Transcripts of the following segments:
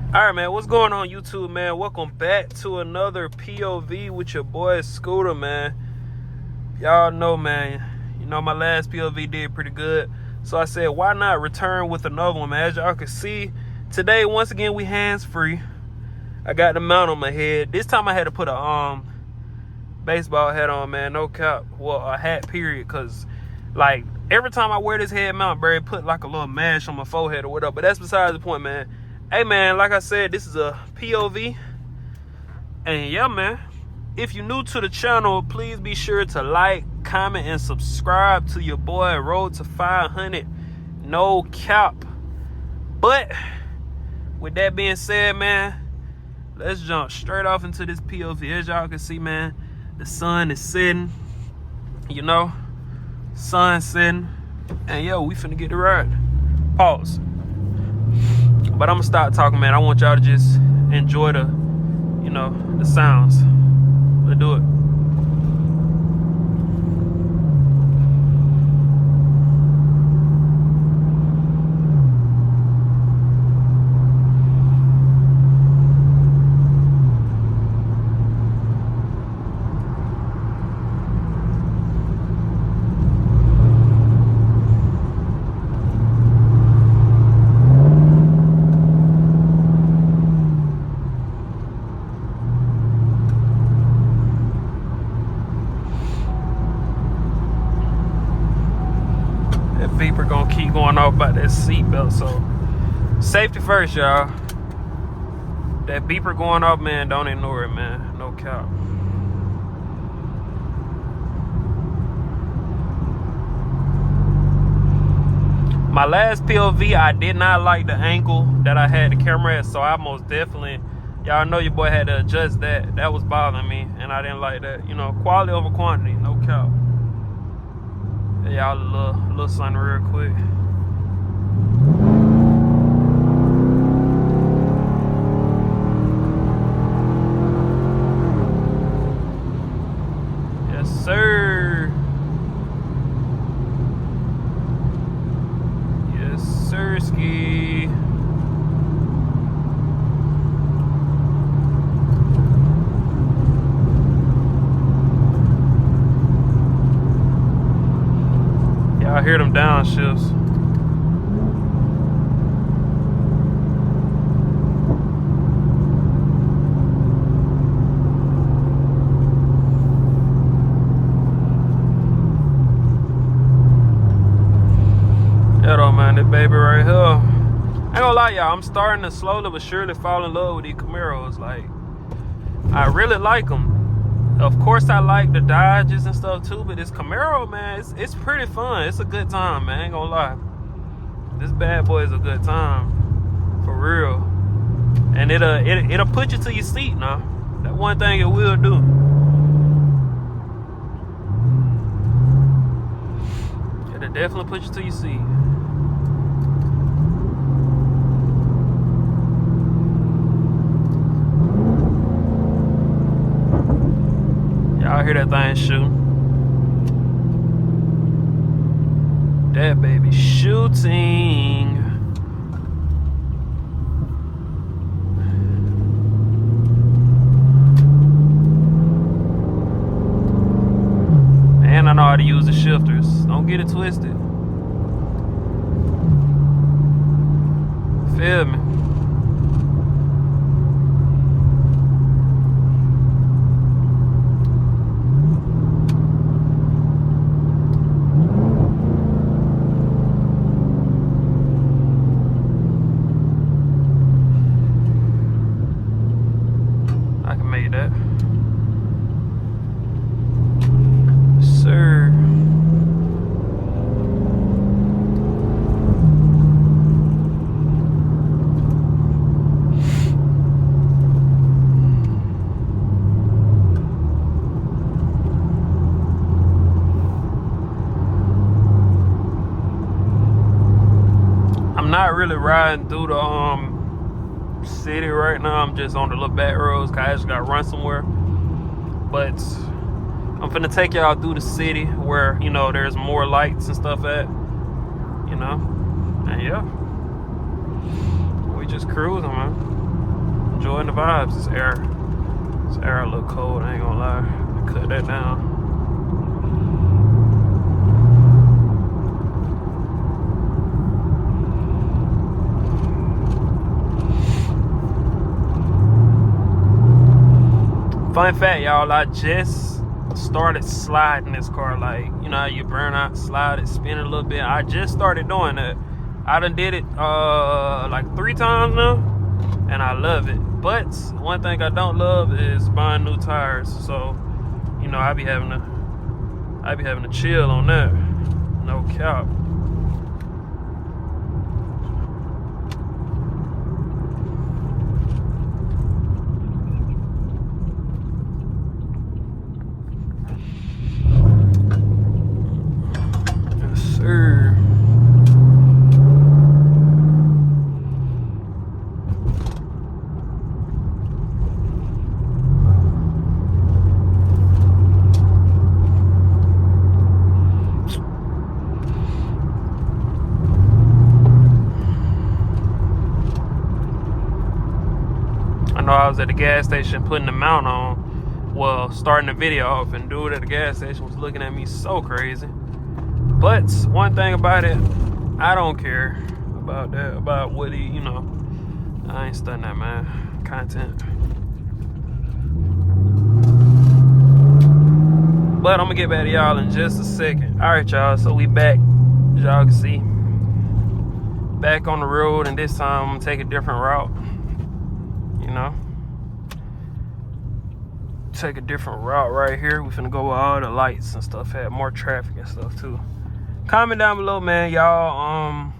Alright, man, what's going on, YouTube, man? Welcome back to another POV with your boy Scooter, man. Y'all know, man, you know my last POV did pretty good, so I said why not return with another one, man. As y'all can see today, once again, we hands-free. I got the mount on my head. This time I had to put a baseball hat on, man. No cap. Well, a hat, period, because like every time I wear this head mount, bro, it put like a little mash on my forehead or whatever. But that's besides the point, man. Hey, man, like I said, this is a POV. And yeah, man, if you're new to the channel, please be sure to like, comment, and subscribe to your boy. Road to 500. No cap. But with that being said, man, let's jump straight off into this POV. As y'all can see, man, the sun is setting. You know, sun setting. And yo, we finna get the ride. Pause. But I'm gonna stop talking, man. I want y'all to just enjoy the, you know, the sounds. Let's do it. Beeper gonna keep going off about that seatbelt, so safety first, y'all. That beeper going off, man, don't ignore it, man. No cap. My last POV, I did not like the angle that I had the camera at, so I most definitely, y'all know your boy had to adjust that. That was bothering me, and I didn't like that. You know, quality over quantity, no cap. Y'all a little something real quick. Yes, sir. Yes, sir, ski. I hear them downshifts. Yeah, though, man, this baby right here. I ain't gonna lie, y'all. I'm starting to slowly but surely fall in love with these Camaros. Like, I really like them. Of course, I like the Dodges and stuff too, but this Camaro, man, it's pretty fun. It's a good time, man. I ain't gonna lie. This bad boy is a good time, for real. And it'll put you to your seat now. That one thing it will do. It'll definitely put you to your seat. Y'all hear that thing shooting? That baby shooting. And I know how to use the shifters. Don't get it twisted. Feel me? That. Sir. I'm not really riding through the city right now. I'm just on the little back roads, cause I just gotta run somewhere. But I'm finna take y'all through the city where, you know, there's more lights and stuff at, you know. And yeah, we just cruising, man. enjoying the vibes. This air a little cold, I ain't gonna lie. Cut that down. Fun fact, y'all, I just started sliding this car. Like, you know how you burn out, slide it, spin it a little bit. I just started doing that. I done did it like 3 times now, and I love it. But one thing I don't love is buying new tires. So, you know, I be having to chill on that. No cap. Yes, sir. I was at the gas station putting the mount on, well, starting the video off, and dude at the gas station was looking at me so crazy. But one thing about it, I don't care about that, about what he, you know, I ain't studying that, man. Content. But I'm gonna get back to y'all in just a second. All right, y'all, so we back, as y'all can see, back on the road, and this time I'm gonna take a different route. You know, take a different route right here. We finna go where all the lights and stuff had more traffic and stuff too. Comment down below, man, y'all.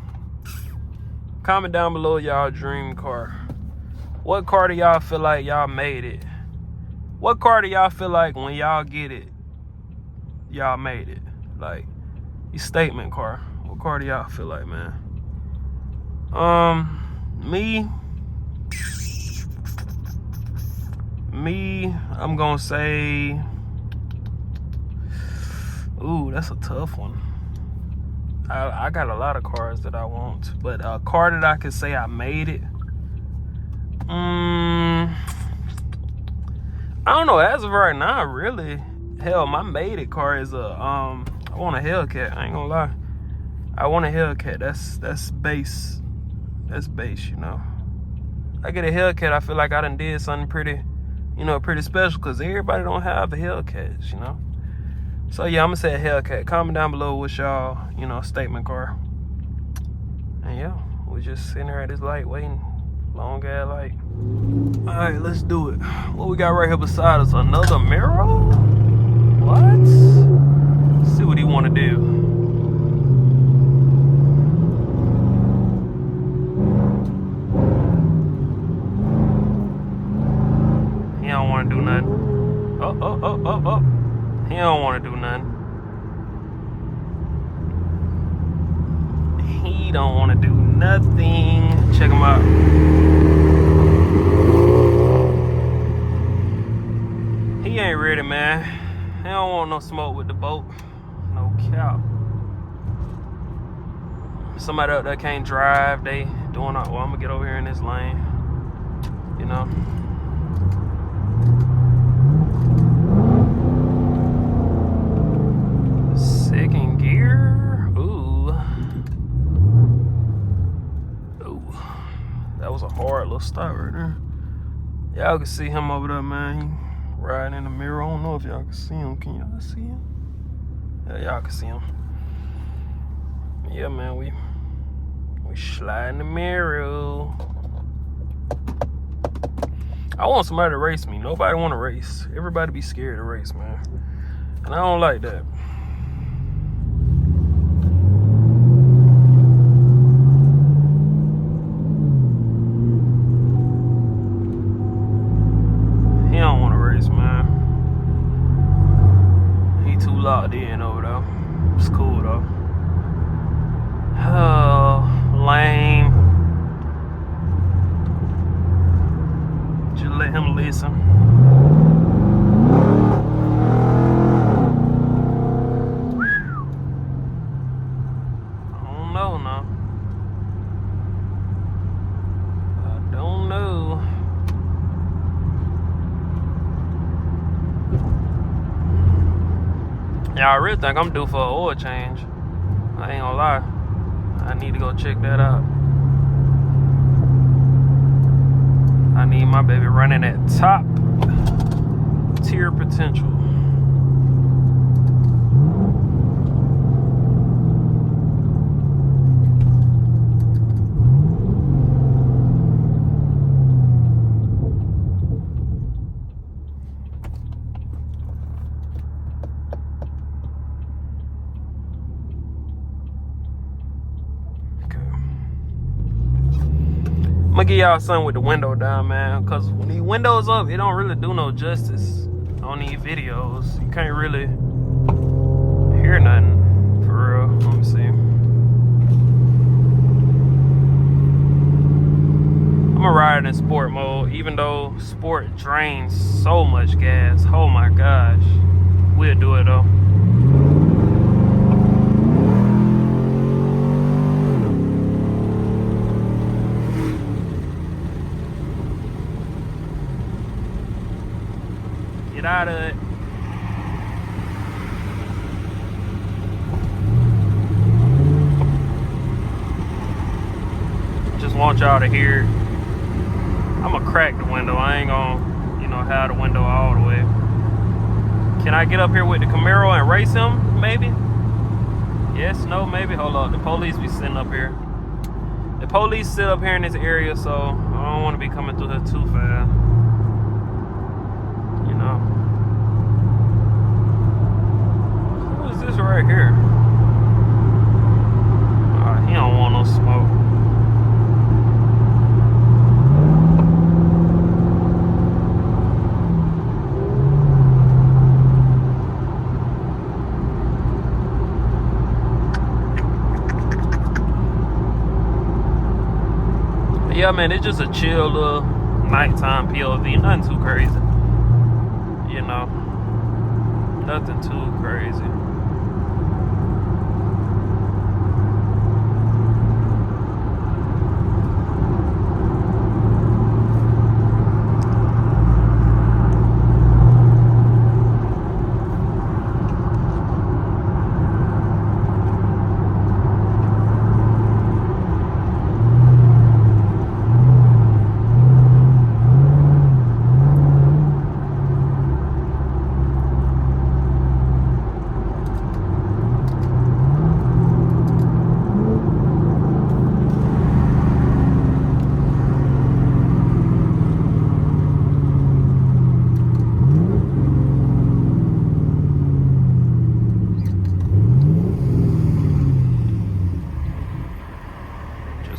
Comment down below y'all dream car. What car do y'all feel like y'all made it? What car do y'all feel like when y'all get it, y'all made it? Like, your statement car. What car do y'all feel like, man? Me, I'm gonna say, ooh, that's a tough one. I got a lot of cars that I want, but a car that I could say I made it, I don't know, as of right now, really. Hell, my made it car is I want a Hellcat, I ain't gonna lie. I want a Hellcat, that's base. That's base, you know. I get a Hellcat, I feel like I done did something pretty, you know, pretty special, because everybody don't have the Hellcats, you know. So yeah, I'm gonna say a Hellcat. Comment down below what's y'all, you know, statement car. And yeah, we're just sitting there at this light waiting. Long ass light. Alright, let's do it. What we got right here beside us? Another Camaro? What? Let's see what he wanna do. He don't wanna do nothing. Oh. He don't want to do nothing. He don't want to do nothing. Check him out. He ain't ready, man. He don't want no smoke with the boat. No cap. Somebody up there can't drive. They doing all, well, I'm gonna get over here in this lane. You know. Second gear. Ooh. That was a hard little stop right there. Y'all can see him over there, man. He riding in the mirror. I don't know if y'all can see him. Can y'all see him? Yeah, y'all can see him. Yeah, man, we sliding the mirror. I want somebody to race me. Nobody want to race. Everybody be scared to race, man. And I don't like that. He don't want to race, man. He too locked in over there. It's cool though. Oh, lame. Just let him listen. I don't know now. I don't know. Yeah, I really think I'm due for an oil change. I ain't gonna lie. I need to go check that out. I need my baby running at top tier potential. I'm gonna give y'all something with the window down, man, because when the windows up, it don't really do no justice on these videos. You can't really hear nothing, for real. Let me see. I'm gonna ride in sport mode, even though sport drains so much gas. Oh my gosh. We'll do it though. Get out of it. Just want y'all to hear. I'm gonna crack the window. I ain't gonna, you know, have the window all the way. Can I get up here with the Camaro and race him? Maybe. Yes, no, maybe. Hold up. The police be sitting up here. The police sit up here in this area, so I don't want to be coming through here too fast. Who is this right here? He don't want no smoke. But yeah, man, it's just a chill little nighttime POV. Nothing too crazy. You know, nothing too crazy.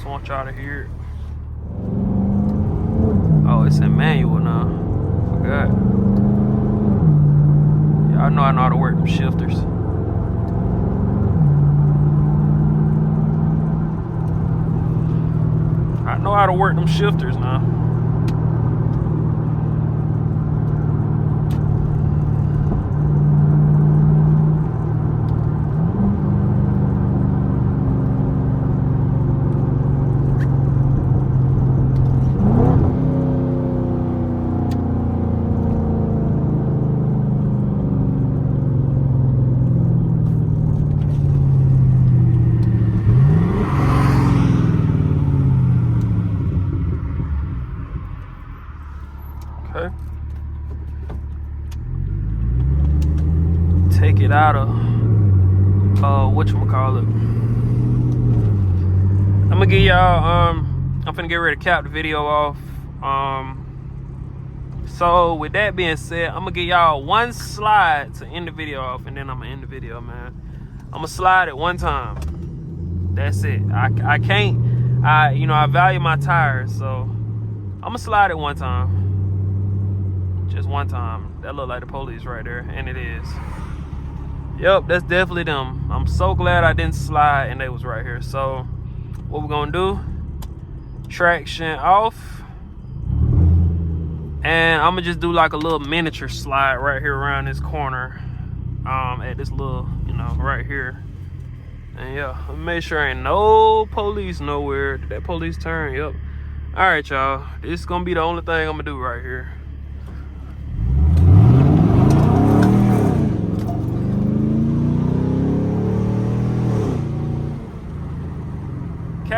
Want y'all to hear it. Oh, it's in manual now. Forgot. Yeah, I know how to work them shifters. I know how to work them shifters now. Okay. Take it out of whatchamacallit. I'm gonna give y'all I'm finna get ready to cap the video off. So with that being said, I'm gonna give y'all one slide to end the video off, and then I'm gonna end the video, man. I'm gonna slide it one time. That's it. I can't, you know, I value my tires, so I'm gonna slide it one time. Just one time. That look like the police right there, and it is. Yep, that's definitely them. I'm so glad I didn't slide and they was right here. So what we're gonna do, traction off, and I'm gonna just do like a little miniature slide right here around this corner, at this little, you know, right here. And yeah, make sure ain't no police nowhere. Did that police turn? Yep. All right, y'all, this is gonna be the only thing I'm gonna do right here.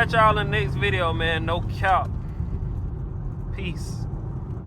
catch y'all in the next video, man. No cap. Peace.